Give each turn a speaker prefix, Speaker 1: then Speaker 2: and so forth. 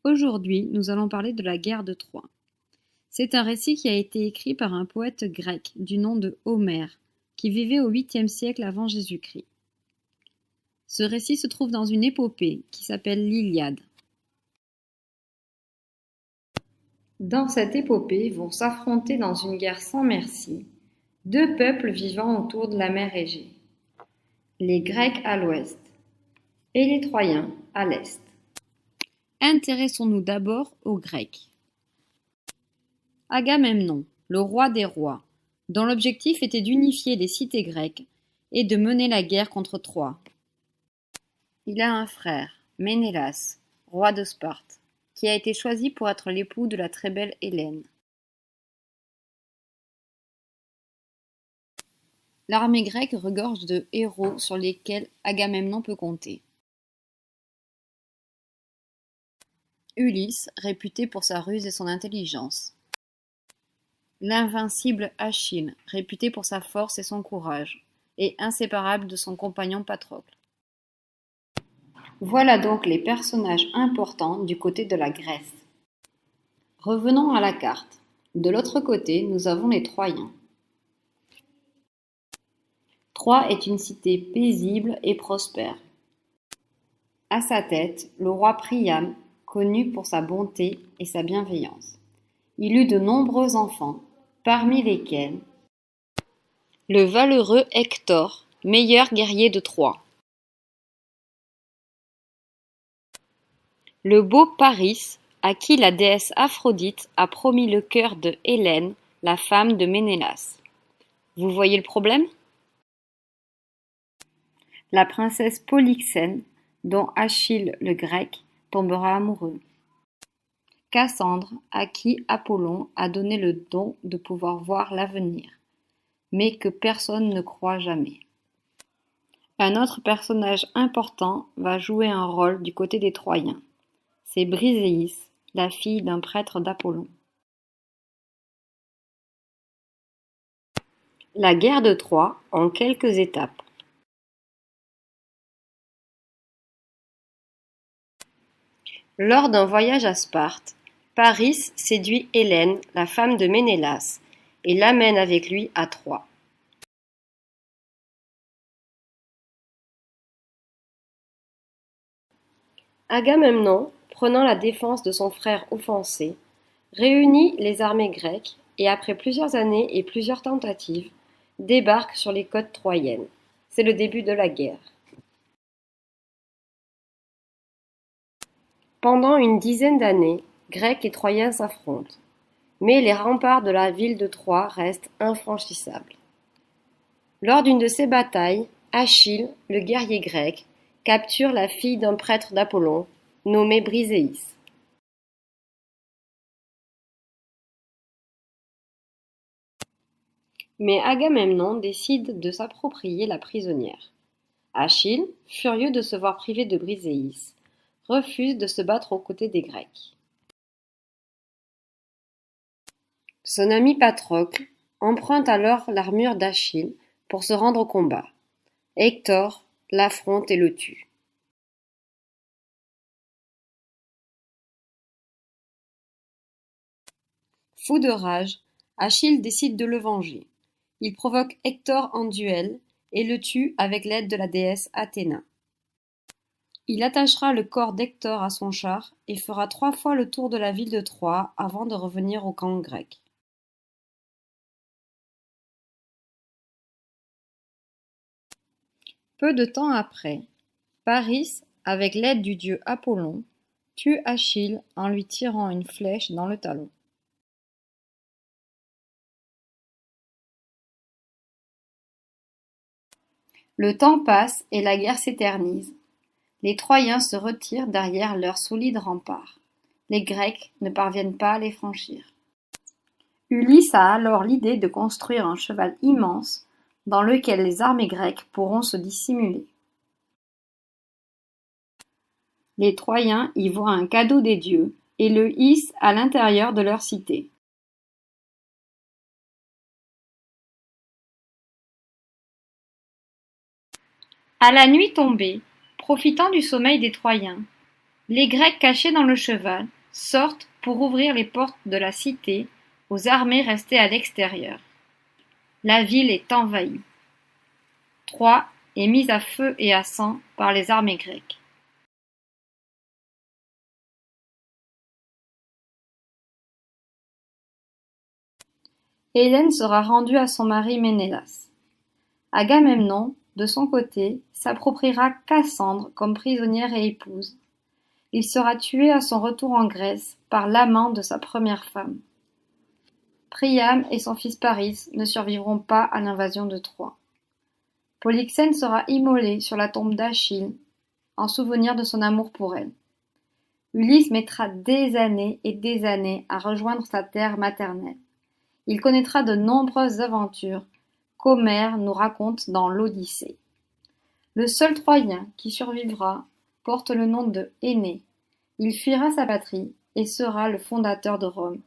Speaker 1: Aujourd'hui, nous allons parler de la guerre de Troie. C'est un récit qui a été écrit par un poète grec du nom de Homère, qui vivait au 8e siècle avant Jésus-Christ. Ce récit se trouve dans une épopée qui s'appelle l'Iliade. Dans cette épopée vont s'affronter dans une guerre sans merci deux peuples vivant autour de la mer Égée, les Grecs à l'ouest et les Troyens à l'est. Intéressons-nous d'abord aux Grecs. Agamemnon, le roi des rois, dont l'objectif était d'unifier les cités grecques et de mener la guerre contre Troie. Il a un frère, Ménélas, roi de Sparte, qui a été choisi pour être l'époux de la très belle Hélène. L'armée grecque regorge de héros sur lesquels Agamemnon peut compter. Ulysse, réputé pour sa ruse et son intelligence. L'invincible Achille, réputé pour sa force et son courage, et inséparable de son compagnon Patrocle. Voilà donc les personnages importants du côté de la Grèce. Revenons à la carte. De l'autre côté, nous avons les Troyens. Troie est une cité paisible et prospère. À sa tête, le roi Priam, connu pour sa bonté et sa bienveillance. Il eut de nombreux enfants, parmi lesquels le valeureux Hector, meilleur guerrier de Troie. Le beau Paris, à qui la déesse Aphrodite a promis le cœur de Hélène, la femme de Ménélas. Vous voyez le problème? La princesse Polyxène, dont Achille le Grec tombera amoureux. Cassandre, à qui Apollon a donné le don de pouvoir voir l'avenir, mais que personne ne croit jamais. Un autre personnage important va jouer un rôle du côté des Troyens. C'est Briséis, la fille d'un prêtre d'Apollon. La guerre de Troie en quelques étapes. Lors d'un voyage à Sparte, Paris séduit Hélène, la femme de Ménélas, et l'amène avec lui à Troie. Agamemnon, prenant la défense de son frère offensé, réunit les armées grecques et après plusieurs années et plusieurs tentatives, débarque sur les côtes troyennes. C'est le début de la guerre. Pendant une dizaine d'années, Grecs et Troyens s'affrontent, mais les remparts de la ville de Troie restent infranchissables. Lors d'une de ces batailles, Achille, le guerrier grec, capture la fille d'un prêtre d'Apollon, nommé Briséis. Mais Agamemnon décide de s'approprier la prisonnière. Achille, furieux de se voir privé de Briséis, refuse de se battre aux côtés des Grecs. Son ami Patrocle emprunte alors l'armure d'Achille pour se rendre au combat. Hector l'affronte et le tue. Fou de rage, Achille décide de le venger. Il provoque Hector en duel et le tue avec l'aide de la déesse Athéna. Il attachera le corps d'Hector à son char et fera 3 fois le tour de la ville de Troie avant de revenir au camp grec. Peu de temps après, Paris, avec l'aide du dieu Apollon, tue Achille en lui tirant une flèche dans le talon. Le temps passe et la guerre s'éternise. Les Troyens se retirent derrière leurs solides remparts. Les Grecs ne parviennent pas à les franchir. Ulysse a alors l'idée de construire un cheval immense dans lequel les armées grecques pourront se dissimuler. Les Troyens y voient un cadeau des dieux et le hissent à l'intérieur de leur cité. À la nuit tombée, profitant du sommeil des Troyens, Les Grecs cachés dans le cheval sortent pour ouvrir les portes de la cité aux armées restées à l'extérieur. La ville est envahie. Troie est mise à feu et à sang par les armées grecques. Hélène sera rendue à son mari Ménélas. Agamemnon, de son côté, s'appropriera Cassandre comme prisonnière et épouse. Il sera tué à son retour en Grèce par l'amant de sa première femme. Priam et son fils Paris ne survivront pas à l'invasion de Troie. Polyxène sera immolée sur la tombe d'Achille en souvenir de son amour pour elle. Ulysse mettra des années et des années à rejoindre sa terre maternelle. Il connaîtra de nombreuses aventures qu'Homère nous raconte dans l'Odyssée. Le seul Troyen qui survivra porte le nom de Énée. Il fuira sa patrie et sera le fondateur de Rome.